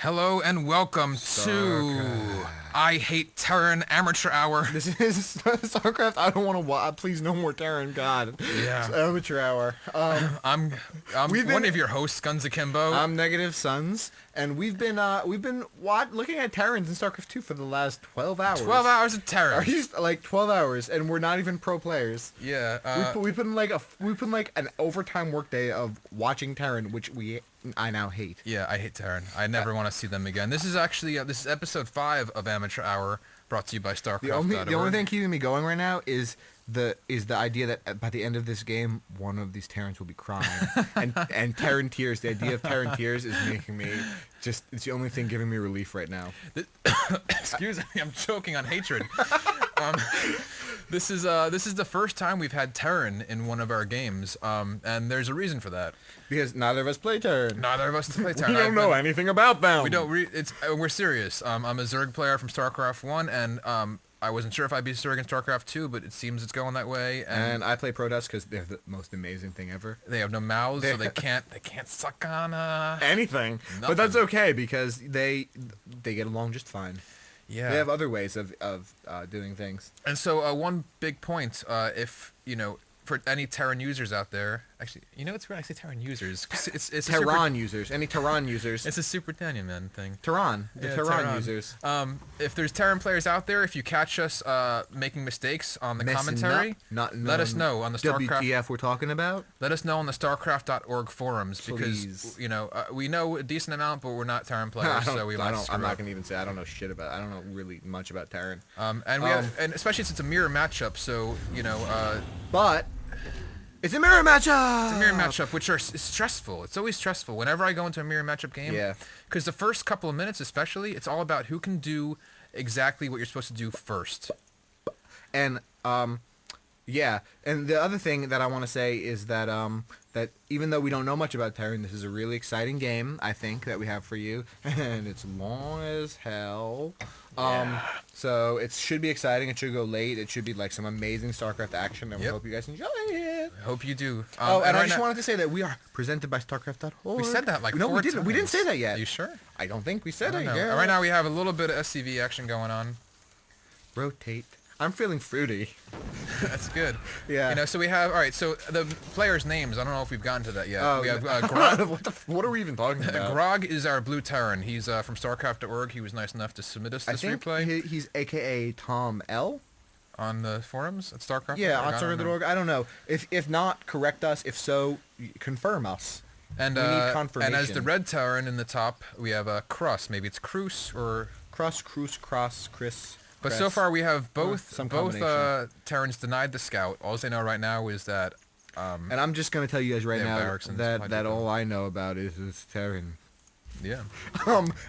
Hello and welcome to I Hate Terran Amateur Hour. This is Starcraft. I don't want to watch. Please, no more Terran. God. Yeah. It's amateur hour. I'm one of your hosts, Guns Akimbo. I'm Negative Suns, and we've been looking at Terrans in Starcraft 2 for the last 12 hours. 12 hours of Terran. Are you like 12 hours, and we're not even pro players. Yeah. We put in like an overtime workday of watching Terran, which I now hate. Yeah, I hate Terran. I never want to see them again. This is actually this is episode 5 of Amateur Hour, brought to you by Starcraft. The only thing keeping me going right now is the idea that by the end of this game, one of these Terrans will be crying, and Terran tears. The idea of Terran tears is making me it's the only thing giving me relief right now. Excuse me, I'm choking on hatred. This is the first time we've had Terran in one of our games, and there's a reason for that. Because neither of us play Terran. Neither of us play Terran. We don't know anything about them. We don't. We're serious. I'm a Zerg player from Starcraft 1, and I wasn't sure if I'd be Zerg in Starcraft 2, but it seems it's going that way. And I play Protoss because they're the most amazing thing ever. They have no mouths, so they can't suck on anything. Nothing. But that's okay because they get along just fine. Yeah. They have other ways of doing things. And so one big point, if for any Terran users out there, actually, it's weird I say Terran users. It's Terran users. Any Terran users. It's a Super Daniel Man thing. Terran. Terran users. If there's Terran players out there, if you catch us making mistakes on the commentary, let us know on the Starcraft. WTF we're talking about? Let us know on the Starcraft.org forums because we know a decent amount, but we're not Terran players, so we might screw I'm not up. gonna even say I don't know shit about. I don't know really much about Terran. And especially since it's a mirror matchup, so But it's a mirror matchup. It's a mirror matchup, which is stressful. It's always stressful whenever I go into a mirror matchup game. Yeah. Because the first couple of minutes, especially, it's all about who can do exactly what you're supposed to do first. And yeah. And the other thing that I want to say is that that even though we don't know much about Terran, this is a really exciting game, I think, that we have for you, and it's long as hell. So it should be exciting. It should go late. It should be like some amazing Starcraft action, and we hope you guys enjoy it. I hope you do. And I just wanted to say that we are presented by Starcraft.org. We said that like no, 4 we didn't. times. We didn't say that yet. Are you sure? I don't think we said it. Yeah. Right now we have a little bit of SCV action going on. Rotate. I'm feeling fruity. That's good. Yeah. So we have, all right, so the players' names, I don't know if we've gotten to that yet. We have Grog. What are we even talking about? Grog is our blue Terran. He's from Starcraft.org. He was nice enough to submit us this replay. I think he's a.k.a. Tom L. On the forums at Starcraft? Yeah, on Starcraft.org. I don't know. If not, correct us. If so, confirm us. And, we need confirmation. And as the red Terran in the top, we have Cross. Maybe it's Cruz or... Cross, Chris. But so far we have both Terrans denied the scout. All they know right now is that... and I'm just going to tell you guys right now that all I know about is Terran. Yeah.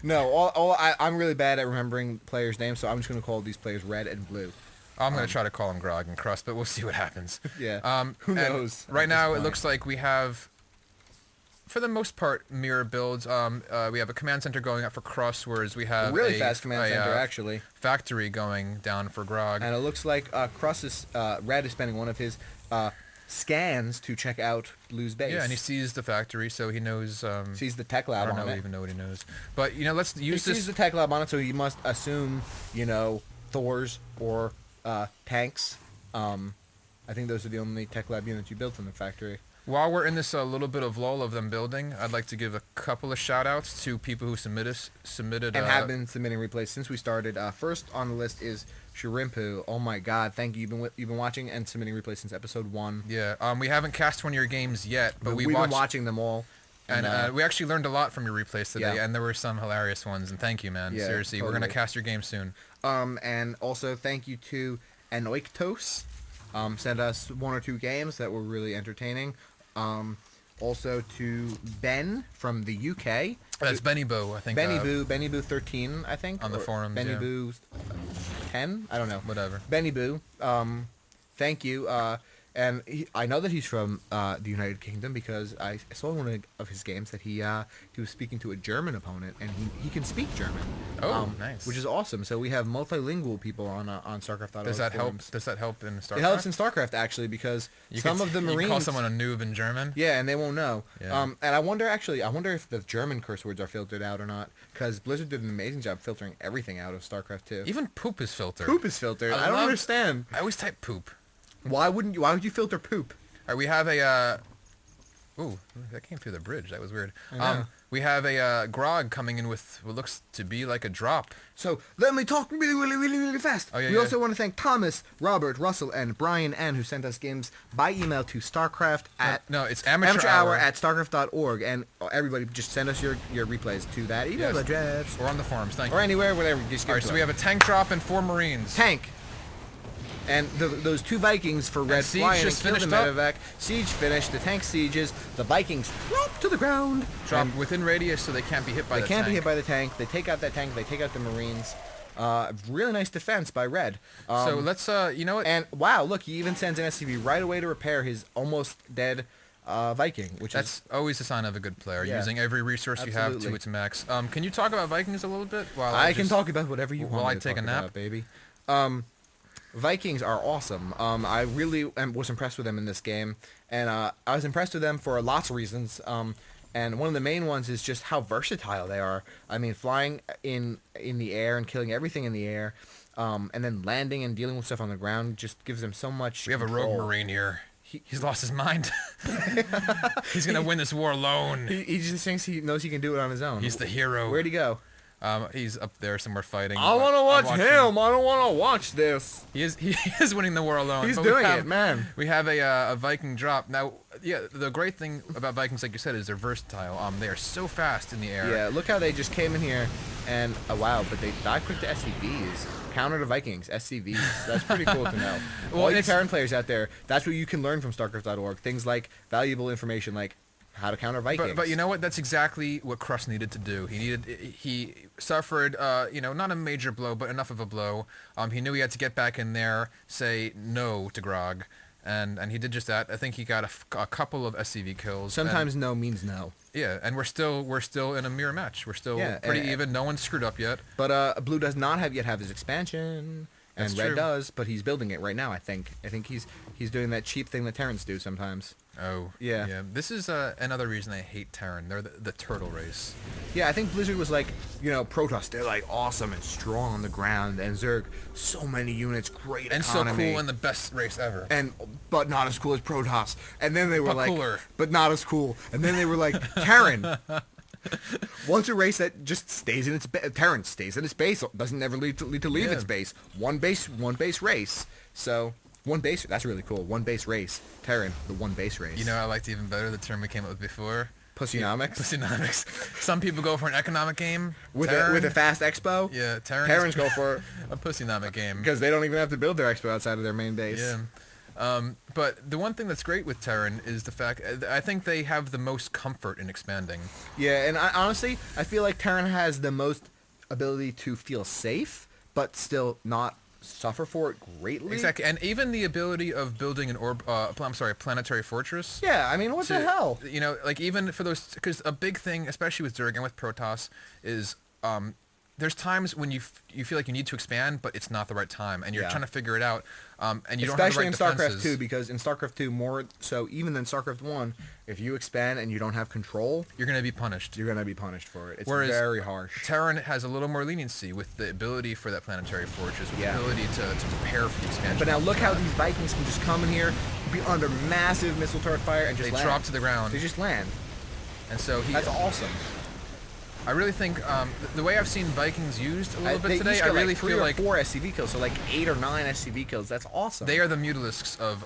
No, I'm really bad at remembering players' names, so I'm just going to call these players Red and Blue. I'm going to try to call them Grog and Crust, but we'll see what happens. Yeah. Who knows? Right now it looks like we have... For the most part, mirror builds. We have a command center going up for Cross, whereas we have really fast command center actually. Factory going down for Grog. And it looks like Red is spending one of his scans to check out Blue's base. Yeah, and he sees the factory, so he knows. Sees the tech lab on it. I don't even know what he knows. But let's use this. He sees the tech lab on it, so he must assume Thors or tanks. I think those are the only tech lab units you built in the factory. While we're in this little bit of lull of them building, I'd like to give a couple of shout-outs to people who submitted... And have been submitting replays since we started. First on the list is Shirimpu. Oh my god, thank you. You've been watching and submitting replays since episode 1. Yeah, we haven't cast one of your games yet, but we've been watching them all. And we actually learned a lot from your replays today, and there were some hilarious ones, and thank you, man. Yeah, seriously, totally. We're going to cast your game soon. And also thank you to Anoiktos. Sent us 1 or 2 games that were really entertaining. Also to Ben from the UK. That's Benny Boo, I think. Benny Boo 13, I think. On the forums, Benny Boo 10? I don't know. Whatever. Benny Boo. Thank you. And I know that he's from the United Kingdom because I saw in one of his games that he was speaking to a German opponent, and he can speak German. Oh, nice. Which is awesome. So we have multilingual people on Starcraft.org. Does that help? forums. Does that help in Starcraft? It helps in Starcraft actually because some of the Marines. You call someone a noob in German. Yeah, and they won't know. Yeah. And I wonder if the German curse words are filtered out or not, because Blizzard did an amazing job filtering everything out of Starcraft 2. Even poop is filtered. Poop is filtered. I don't understand. I always type poop. Why would you filter poop? All right, we have a. Ooh, that came through the bridge. That was weird. We have a Grog coming in with what looks to be like a drop. So let me talk really fast. Oh, yeah, we also want to thank Thomas, Robert, Russell, and Brian N, who sent us games by email to Starcraft at no, it's amateur hour at Starcraft.org, and everybody just send us your replays to that email address or on the forums. Thank you. Or anywhere, whatever. Just all right, so we have a tank drop and 4 Marines. Tank. And those 2 Vikings for Red Siege flying just and kill the finished up. medevac. Siege finished. The tank sieges. The Vikings drop to the ground. Drop within radius so they can't be hit by the tank. They can't be hit by the tank. They take out that tank. They take out the Marines. Really nice defense by Red. So let's, you know what? And wow, look, he even sends an SCV right away to repair his almost dead Viking, That's always a sign of a good player, using every resource you have to its max. Can you talk about Vikings a little bit? While I can talk about whatever you want. While I take a nap, about, baby. Vikings are awesome. I really was impressed with them in this game, and I was impressed with them for lots of reasons. And one of the main ones is just how versatile they are. I mean, flying in the air and killing everything in the air, and then landing and dealing with stuff on the ground just gives them so much. We have control. a rogue Marine here. He's lost his mind. He's gonna win this war alone. He just thinks he knows he can do it on his own. He's the hero. Where'd he go? He's up there somewhere fighting. I want to watch him. I don't want to watch this. He is winning the war alone. He's doing it, man. We have a Viking drop. Now, yeah, the great thing about Vikings, like you said, is they're versatile. They are so fast in the air. Yeah, look how they just came in here and, wow, but they died quick to SCVs. Counter to Vikings, SCVs. That's pretty cool to know. All you Terran players out there, that's what you can learn from Starcraft.org. Things like valuable information like how to counter Vikings. But you know what? That's exactly what Crust needed to do. He suffered, not a major blow, but enough of a blow. He knew he had to get back in there, say no to Grog, and he did just that. I think he got a couple of SCV kills. Sometimes no means no. Yeah, and we're still in a mirror match. We're still pretty even. No one's screwed up yet. But Blue does not yet have his expansion. And That's Red true. does, but he's building it right now, I think. I think he's doing that cheap thing that Terrans do sometimes. Oh. Yeah. This is another reason I hate Terran. They're the turtle race. Yeah, I think Blizzard was like, Protoss, they're like awesome and strong on the ground, and Zerg, so many units, great and economy. so cool and the best race ever. But not as cool as Protoss. And then they were But cooler. but not as cool. And then they were like, Terran. Once a race that just stays in its Terran stays in its base, doesn't ever leave to leave its base. One base race. So one base, that's really cool. One base race. Terran, the one base race. You know, I liked even better the term we came up with before. Pussynomics. Pussynomics. Some people go for an economic game. With a fast expo. Yeah, Terrans go for a pussynomic game because they don't even have to build their expo outside of their main base. Yeah. But the one thing that's great with Terran is the fact I think they have the most comfort in expanding. Yeah, and honestly, I feel like Terran has the most ability to feel safe, but still not suffer for it greatly. Exactly, and even the ability of building a planetary fortress. Yeah, I mean, what the hell? Like even for those, because a big thing, especially with Zerg and with Protoss, is there's times when you feel like you need to expand, but it's not the right time, and you're trying to figure it out, and you don't have the right defenses. Especially in StarCraft 2, because in StarCraft 2, more so even than StarCraft 1, if you expand and you don't have control, you're going to be punished. You're going to be punished for it. It's Whereas very harsh. Terran has a little more leniency with the ability for that planetary fortress, with the ability to prepare for the expansion. But now look how these Vikings can just come in here, be under massive missile turret fire, and just land. They drop to the ground. They just land. And so that's awesome. I really think the way I've seen Vikings used a little bit today, I really feel like 3 or 4 SCV kills, so like 8 or 9 SCV kills. That's awesome. They are the Mutalisks of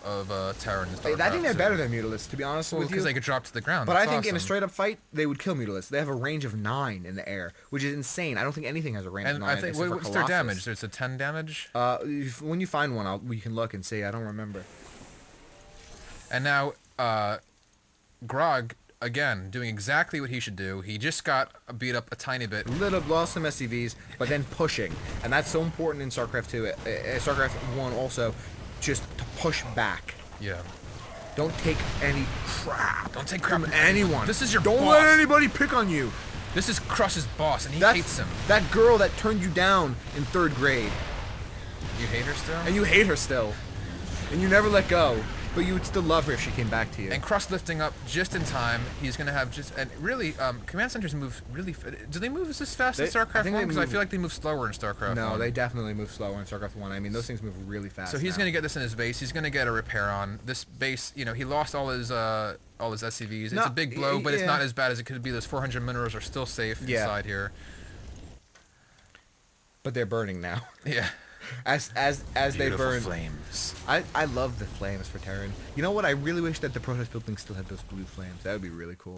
Terran. I think they're better than Mutalisks, to be honest with you. Because they could drop to the ground. But I think in a straight up fight, they would kill Mutalisks. They have a range of 9 in the air, which is insane. I don't think anything has a range of 9. And I think what's their damage? There's a 10 damage. When you find one, we can look and see. I don't remember. And now, Grog. Again, doing exactly what he should do. He just got beat up a tiny bit. Lost some SCVs, but then pushing. And that's so important in StarCraft 2. StarCraft 1 also, just to push back. Yeah. Don't take any crap. Don't take crap from anyone. This is your Don't boss. let anybody pick on you. This is Crush's boss, and he That's hates him. that girl that turned you down in 3rd grade, You hate her still? and you hate her still, and you never let go. But you would still love her if she came back to you. And Crush lifting up just in time. He's gonna have and really, command centers move really. Do they move this fast in I StarCraft think 1? they Because I move- feel like they move slower in StarCraft 1. No, they definitely move slower in StarCraft 1. I mean, those things move really fast. So he's now. gonna get this in his base. He's gonna get a repair on this base. You know, he lost all his SCVs. No, It's a big blow, but it's yeah. not as bad as it could be. Those 400 minerals are still safe Yeah. inside here. But they're burning now. Yeah. As they Beautiful burn. flames. I love the flames for Terran. You know what? I really wish that the protest building still had those blue flames. That would be really cool.